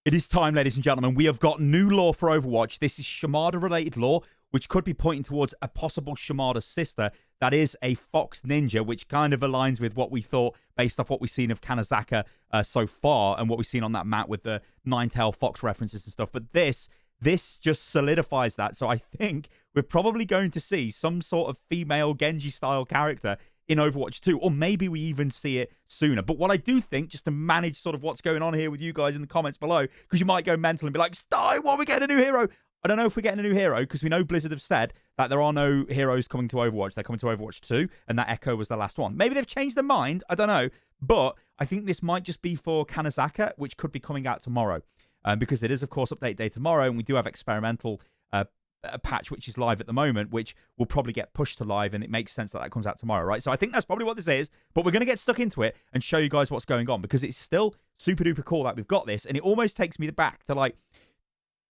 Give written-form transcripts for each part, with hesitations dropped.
It is time, ladies and gentlemen. We have got new lore for Overwatch. This is Shimada-related lore, which could be pointing towards a possible Shimada sister that is a fox ninja, which kind of aligns with what we thought based off what we've seen of Kanezaka so far and what we've seen on that map with the nine-tail fox references and stuff. But this just solidifies that. So I think we're probably going to see some sort of female Genji-style character in Overwatch 2, or maybe we even see it sooner. But what I do think, just to manage sort of what's going on here with you guys in the comments below, because you might go mental and be like, "Stop, why are we getting a new hero?" I don't know if we're getting a new hero, because we know Blizzard have said that there are no heroes coming to Overwatch. They're coming to Overwatch 2, and that Echo was the last one. Maybe they've changed their mind. I don't know. But I think this might just be for Kanezaka, which could be coming out tomorrow. Because it is, of course, update day tomorrow, and we do have experimental a patch which is live at the moment, which will probably get pushed to live, and it makes sense that comes out tomorrow, right? So I think that's probably what this is, but we're going to get stuck into it and show you guys what's going on, because it's still super duper cool that we've got this, and it almost takes me back to like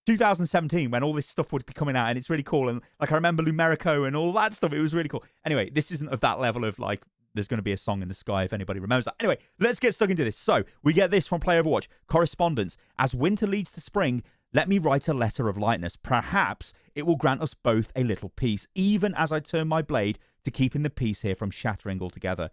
2017 when all this stuff would be coming out, and it's really cool, and like I remember Lumerico and all that stuff. It was really cool. Anyway, this isn't of that level of like there's going to be a song in the sky, if anybody remembers that. Anyway, let's get stuck into this. So we get this from Play Overwatch. Correspondence. As winter leads to spring, let me write a letter of lightness. Perhaps it will grant us both a little peace, even as I turn my blade to keeping the peace here from shattering altogether.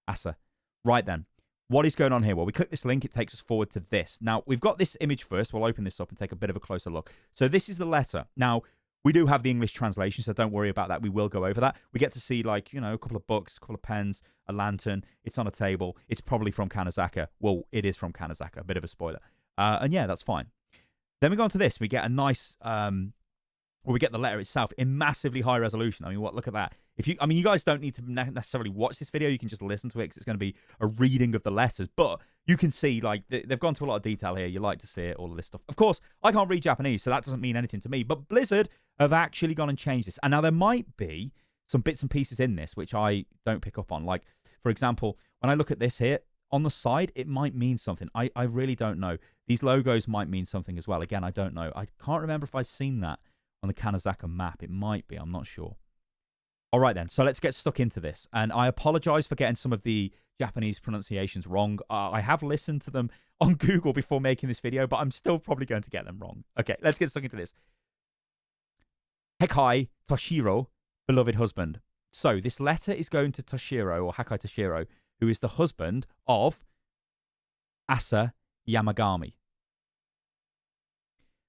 Asa. Right then. What is going on here? Well, we click this link. It takes us forward to this. Now, we've got this image first. We'll open this up and take a bit of a closer look. So this is the letter. Now, we do have the English translation, so don't worry about that. We will go over that. We get to see, like, you know, a couple of books, a couple of pens, a lantern. It's on a table. It's probably from Kanezaka. Well, it is from Kanezaka. A bit of a spoiler. And yeah, that's fine. Then we go on to this. We get a nice, we get the letter itself in massively high resolution. I mean, look at that. You guys don't need to necessarily watch this video. You can just listen to it because it's going to be a reading of the letters. But you can see, like, they've gone to a lot of detail here. You like to see it, all of this stuff. Of course, I can't read Japanese, so that doesn't mean anything to me. But Blizzard have actually gone and changed this. And now there might be some bits and pieces in this which I don't pick up on. Like, for example, when I look at this here, on the side, it might mean something. I really don't know. These logos might mean something as well. Again, I don't know. I can't remember if I've seen that on the Kanezaka map. It might be. I'm not sure. All right, then. So let's get stuck into this. And I apologize for getting some of the Japanese pronunciations wrong. I have listened to them on Google before making this video, but I'm still probably going to get them wrong. Okay, let's get stuck into this. Hakai Toshiro, beloved husband. So this letter is going to Toshiro, or Hakai Toshiro, who is the husband of Asa Yamagami.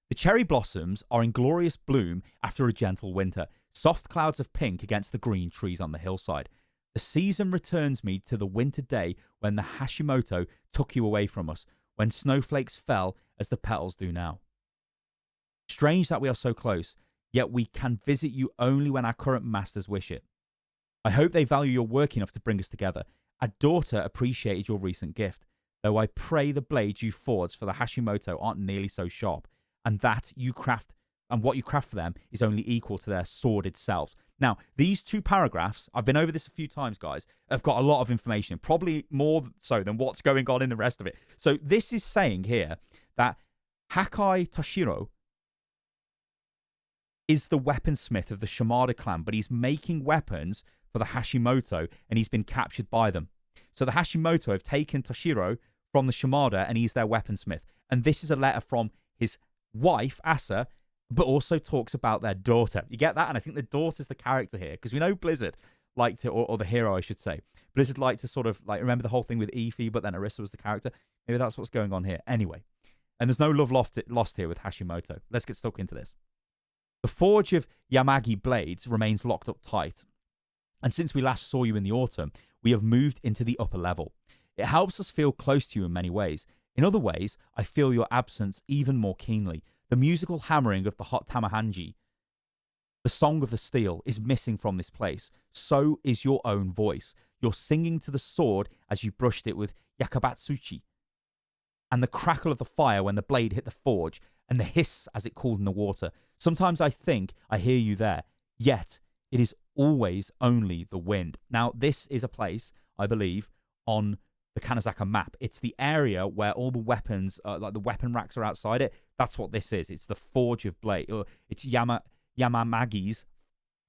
The cherry blossoms are in glorious bloom after a gentle winter, soft clouds of pink against the green trees on the hillside. The season returns me to the winter day when the Hashimoto took you away from us, when snowflakes fell as the petals do now. Strange that we are so close, yet we can visit you only when our current masters wish it. I hope they value your work enough to bring us together. Our daughter appreciated your recent gift, though I pray the blades you forged for the Hashimoto aren't nearly so sharp, and that what you craft for them is only equal to their sordid selves. Now, these two paragraphs, I've been over this a few times, guys, have got a lot of information, probably more so than what's going on in the rest of it. So this is saying here that Hakai Toshiro is the weaponsmith of the Shimada clan, but he's making weapons for the Hashimoto, and he's been captured by them. So the Hashimoto have taken Toshiro from the Shimada, and he's their weaponsmith. And this is a letter from his wife, Asa, but also talks about their daughter. You get that? And I think the daughter's the character here, because we know Blizzard like to, or the hero, I should say. Blizzard like to sort of, like, remember the whole thing with Efi, but then Orisa was the character? Maybe that's what's going on here. Anyway, and there's no love lost here with Hashimoto. Let's get stuck into this. The forge of Yamagi blades remains locked up tight. And since we last saw you in the autumn, we have moved into the upper level. It helps us feel close to you in many ways. In other ways, I feel your absence even more keenly. The musical hammering of the hot tamahanji, the song of the steel, is missing from this place. So is your own voice. Your singing to the sword as you brushed it with yakabatsuchi, and the crackle of the fire when the blade hit the forge, and the hiss as it cooled in the water. Sometimes I think I hear you there, yet it is always only the wind. Now, this is a place, I believe, on the Kanezaka map. It's the area where all the weapons, like the weapon racks, are outside it. That's what this is. It's the Forge of Blade. Or it's Yamamagi's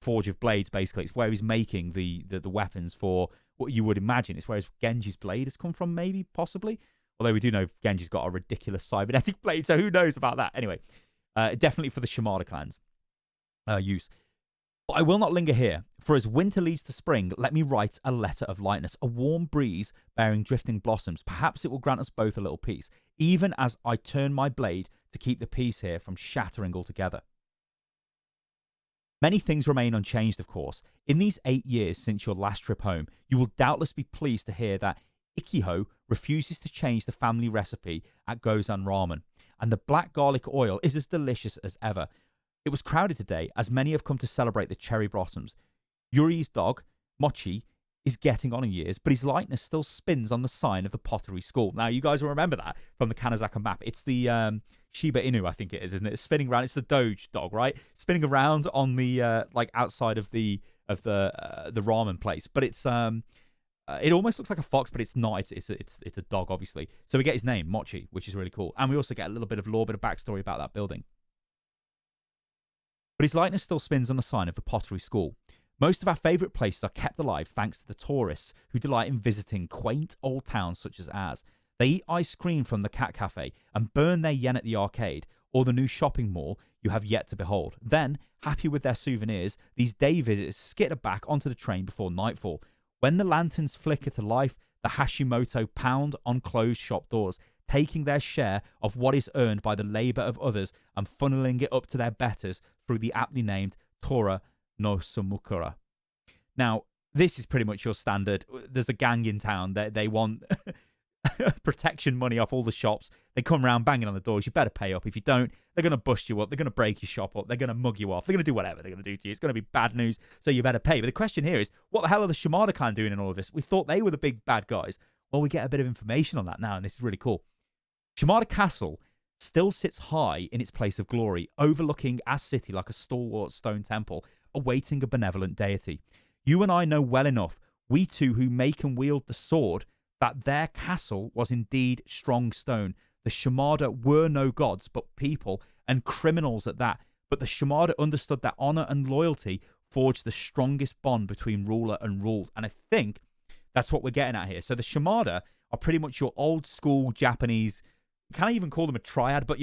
Forge of Blades, basically. It's where he's making the weapons for what you would imagine. It's where Genji's blade has come from, maybe, possibly. Although we do know Genji's got a ridiculous cybernetic blade, so who knows about that? Anyway, definitely for the Shimada clan's use. But I will not linger here, for as winter leads to spring, let me write a letter of lightness, a warm breeze bearing drifting blossoms. Perhaps it will grant us both a little peace, even as I turn my blade to keep the peace here from shattering altogether. Many things remain unchanged, of course. In these 8 years since your last trip home, you will doubtless be pleased to hear that Ikiho refuses to change the family recipe at Gozan Ramen, and the black garlic oil is as delicious as ever. It was crowded today, as many have come to celebrate the cherry blossoms. Yuri's dog, Mochi, is getting on in years, but his likeness still spins on the sign of the pottery school. Now, you guys will remember that from the Kanezaka map. It's the Shiba Inu, I think it is, isn't it? It's spinning around. It's the Doge dog, right? Spinning around on the like outside of the ramen place. But it's it almost looks like a fox, but it's not. It's a dog, obviously. So we get his name, Mochi, which is really cool, and we also get a little bit of lore, bit of backstory about that building. But his likeness still spins on the sign of the pottery school. Most of our favourite places are kept alive thanks to the tourists who delight in visiting quaint old towns such as ours. They eat ice cream from the cat cafe and burn their yen at the arcade or the new shopping mall you have yet to behold. Then, happy with their souvenirs, these day visitors skitter back onto the train before nightfall. When the lanterns flicker to life, the Hashimoto pound on closed shop doors, taking their share of what is earned by the labour of others and funneling it up to their betters through the aptly named Tora no Sumukura. Now, this is pretty much your standard. There's a gang in town that they want protection money off all the shops. They come around banging on the doors. You better pay up. If you don't, they're going to bust you up. They're going to break your shop up. They're going to mug you off. They're going to do whatever they're going to do to you. It's going to be bad news, so you better pay. But the question here is, what the hell are the Shimada clan doing in all of this? We thought they were the big bad guys. Well, we get a bit of information on that now, and this is really cool. Shimada Castle still sits high in its place of glory, overlooking our city like a stalwart stone temple, awaiting a benevolent deity. You and I know well enough, we two who make and wield the sword, that their castle was indeed strong stone. The Shimada were no gods, but people, and criminals at that. But the Shimada understood that honor and loyalty forged the strongest bond between ruler and ruled. And I think that's what we're getting at here. So the Shimada are pretty much your old school Japanese. Can't even call them a triad, but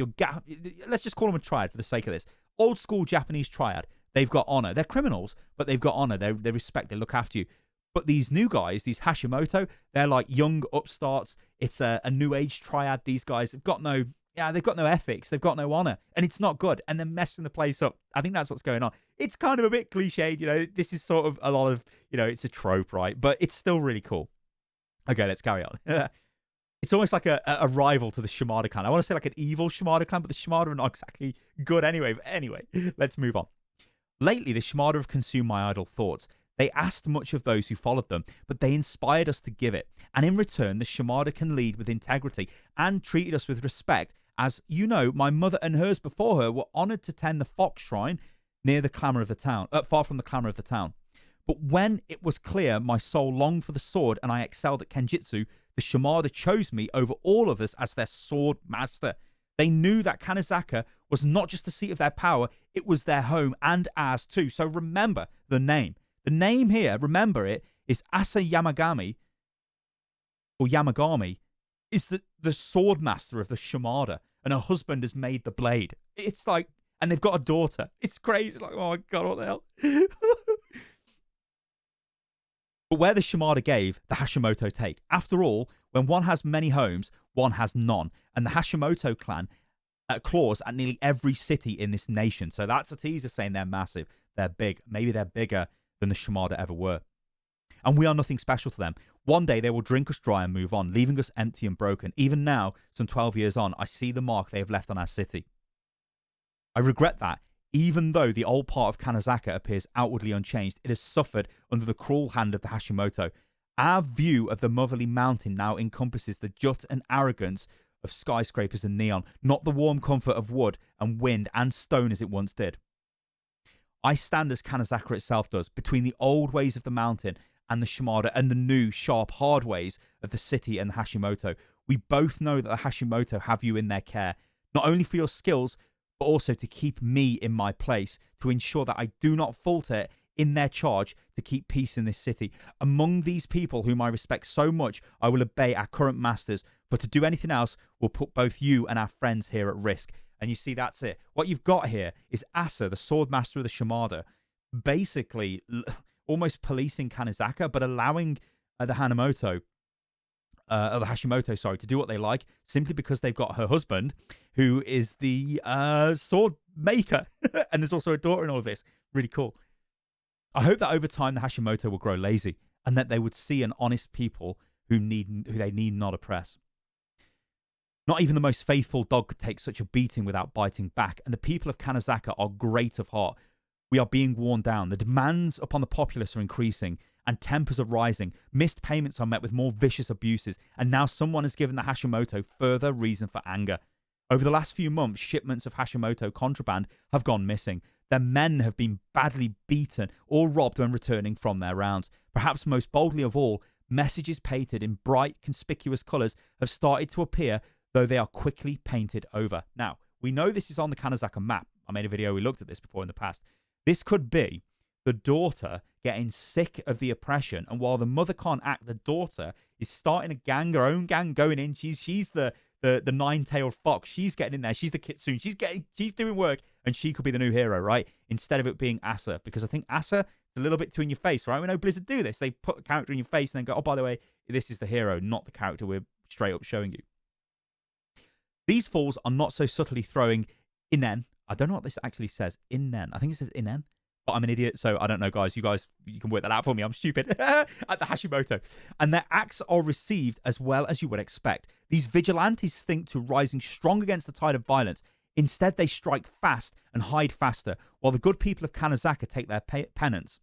let's just call them a triad for the sake of this. Old school Japanese triad. They've got honor. They're criminals, but they've got honor. They respect. They look after you. But these new guys, these Hashimoto, they're like young upstarts. It's a new age triad. These guys have got no ethics. They've got no honor, and it's not good. And they're messing the place up. I think that's what's going on. It's kind of a bit cliched, you know. This is sort of a lot of, you know, it's a trope, right? But it's still really cool. Okay, let's carry on. It's almost like a rival to the Shimada clan. I want to say like an evil Shimada clan, but the Shimada are not exactly good anyway. But anyway, let's move on. Lately, the Shimada have consumed my idle thoughts. They asked much of those who followed them, but they inspired us to give it. And in return, the Shimada can lead with integrity and treated us with respect. As you know, my mother and hers before her were honoured to tend the fox shrine near the clamour of the town, far from the clamour of the town. But when it was clear my soul longed for the sword and I excelled at Kenjutsu, the Shimada chose me over all of us as their sword master. They knew that Kanezaka was not just the seat of their power, it was their home and ours too. So remember the name. The name here, remember it, is Asa Yamagami, or Yamagami, is the sword master of the Shimada, and her husband has made the blade. It's like, and they've got a daughter. It's crazy. It's like, oh my God, what the hell? But where the Shimada gave, the Hashimoto take. After all, when one has many homes, one has none. And the Hashimoto clan claws at nearly every city in this nation. So that's a teaser saying they're massive. They're big. Maybe they're bigger than the Shimada ever were. And we are nothing special to them. One day they will drink us dry and move on, leaving us empty and broken. Even now, some 12 years on, I see the mark they have left on our city. I regret that. Even though the old part of Kanezaka appears outwardly unchanged, it has suffered under the cruel hand of the Hashimoto. Our view of the motherly mountain now encompasses the jut and arrogance of skyscrapers and neon, not the warm comfort of wood and wind and stone as it once did. I stand as Kanezaka itself does, between the old ways of the mountain and the Shimada and the new, sharp, hard ways of the city and the Hashimoto. We both know that the Hashimoto have you in their care, not only for your skills, but also to keep me in my place, to ensure that I do not falter in their charge to keep peace in this city. Among these people whom I respect so much, I will obey our current masters, For to do anything else will put both you and our friends here at risk. And you see, that's it. What you've got here is Asa, the sword master of the Shimada, basically almost policing Kanezaka, but allowing the Hashimoto, sorry, to do what they like, simply because they've got her husband, who is the sword maker. And there's also a daughter in all of this. Really cool. I hope that over time the Hashimoto will grow lazy, and that they would see an honest people who they need not oppress. Not even the most faithful dog could take such a beating without biting back, and the people of Kanezaka are great of heart. We are being worn down. The demands upon the populace are increasing, and tempers are rising. Missed payments are met with more vicious abuses, and now someone has given the Hashimoto further reason for anger. Over the last few months, shipments of Hashimoto contraband have gone missing. Their men have been badly beaten or robbed when returning from their rounds. Perhaps most boldly of all, messages painted in bright, conspicuous colours have started to appear, though they are quickly painted over. Now, we know this is on the Kanezaka map. I made a video, we looked at this before in the past. This could be the daughter getting sick of the oppression, and while the mother can't act, the daughter is starting a gang, her own gang going in. She's the nine-tailed fox. She's getting in there. She's the Kitsune. She's doing work, and she could be the new hero, right? Instead of it being Asa, because I think Asa is a little bit too in your face, right? We know Blizzard do this. They put a character in your face and then go, oh, by the way, this is the hero, not the character we're straight up showing you. These fools are not so subtly throwing inen. I don't know what this actually says. Inen. I think it says inen. But I'm an idiot, so I don't know, guys. You can work that out for me. I'm stupid. At the Hashimoto. And their acts are received as well as you would expect. These vigilantes think to rising strong against the tide of violence. Instead, they strike fast and hide faster, while the good people of Kanezaka take their penance.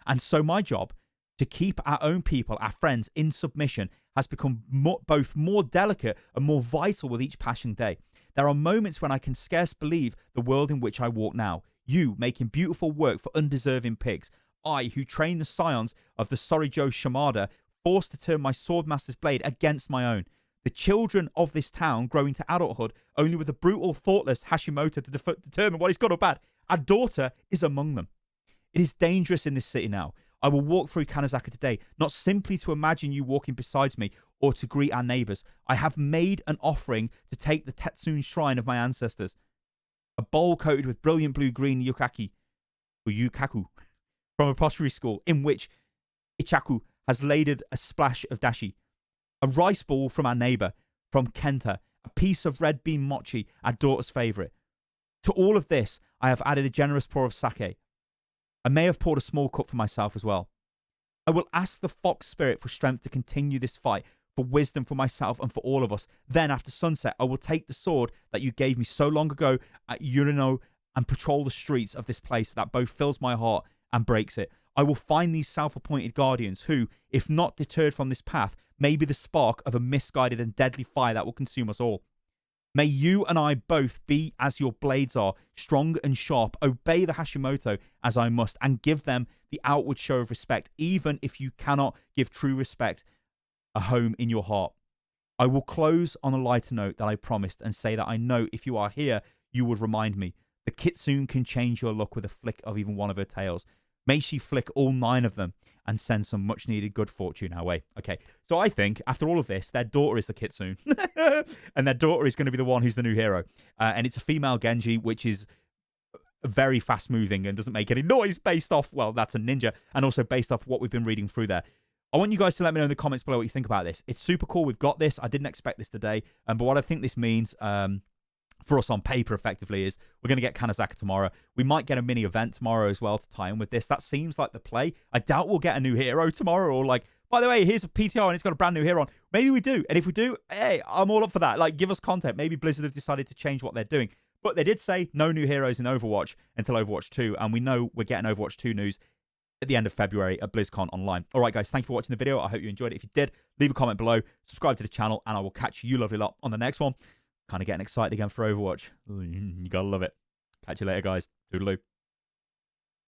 And so my job, to keep our own people, our friends, in submission, has become both more delicate and more vital with each passing day. There are moments when I can scarce believe the world in which I walk now. You making beautiful work for undeserving pigs. I, who train the scions of the Toshiro Shimada, forced to turn my swordmaster's blade against my own. The children of this town growing to adulthood only with a brutal, thoughtless Hashimoto to determine what is good or bad. Our daughter is among them. It is dangerous in this city now. I will walk through Kanezaka today, not simply to imagine you walking beside me or to greet our neighbours. I have made an offering to take the Kitsune shrine of my ancestors. A bowl coated with brilliant blue-green yukaku from a pottery school, in which Ichaku has laded a splash of dashi. A rice ball from our neighbour, from Kenta. A piece of red bean mochi, our daughter's favourite. To all of this, I have added a generous pour of sake. I may have poured a small cup for myself as well. I will ask the fox spirit for strength to continue this fight, for wisdom for myself and for all of us. Then, after sunset, I will take the sword that you gave me so long ago at Urino and patrol the streets of this place that both fills my heart and breaks it. I will find these self-appointed guardians who, if not deterred from this path, may be the spark of a misguided and deadly fire that will consume us all. May you and I both be as your blades are, strong and sharp. Obey the Hashimoto as I must, and give them the outward show of respect, even if you cannot give true respect a home in your heart. I will close on a lighter note that I promised and say that I know if you are here, you would remind me. The Kitsune can change your luck with a flick of even one of her tails. May she flick all 9 of them and send some much-needed good fortune our way. Okay, so I think, after all of this, their daughter is the Kitsune. And their daughter is going to be the one who's the new hero. And it's a female Genji, which is very fast-moving and doesn't make any noise based off, well, that's a ninja, and also based off what we've been reading through there. I want you guys to let me know in the comments below what you think about this. It's super cool. We've got this. I didn't expect this today. But what I think this means for us on paper, effectively, is we're going to get Kanezaka tomorrow. We might get a mini event tomorrow as well to tie in with this. That seems like the play. I doubt we'll get a new hero tomorrow, or like, by the way, here's a PTR and it's got a brand new hero on. Maybe we do. And if we do, hey, I'm all up for that. Like, give us content. Maybe Blizzard have decided to change what they're doing. But they did say no new heroes in Overwatch until Overwatch 2. And we know we're getting Overwatch 2 news at the end of February at BlizzCon Online. All right, guys, thank you for watching the video. I hope you enjoyed it. If you did, leave a comment below, subscribe to the channel, and I will catch you lovely lot on the next one. Kind of getting excited again for Overwatch. You gotta love it. Catch you later, guys. Toodaloo.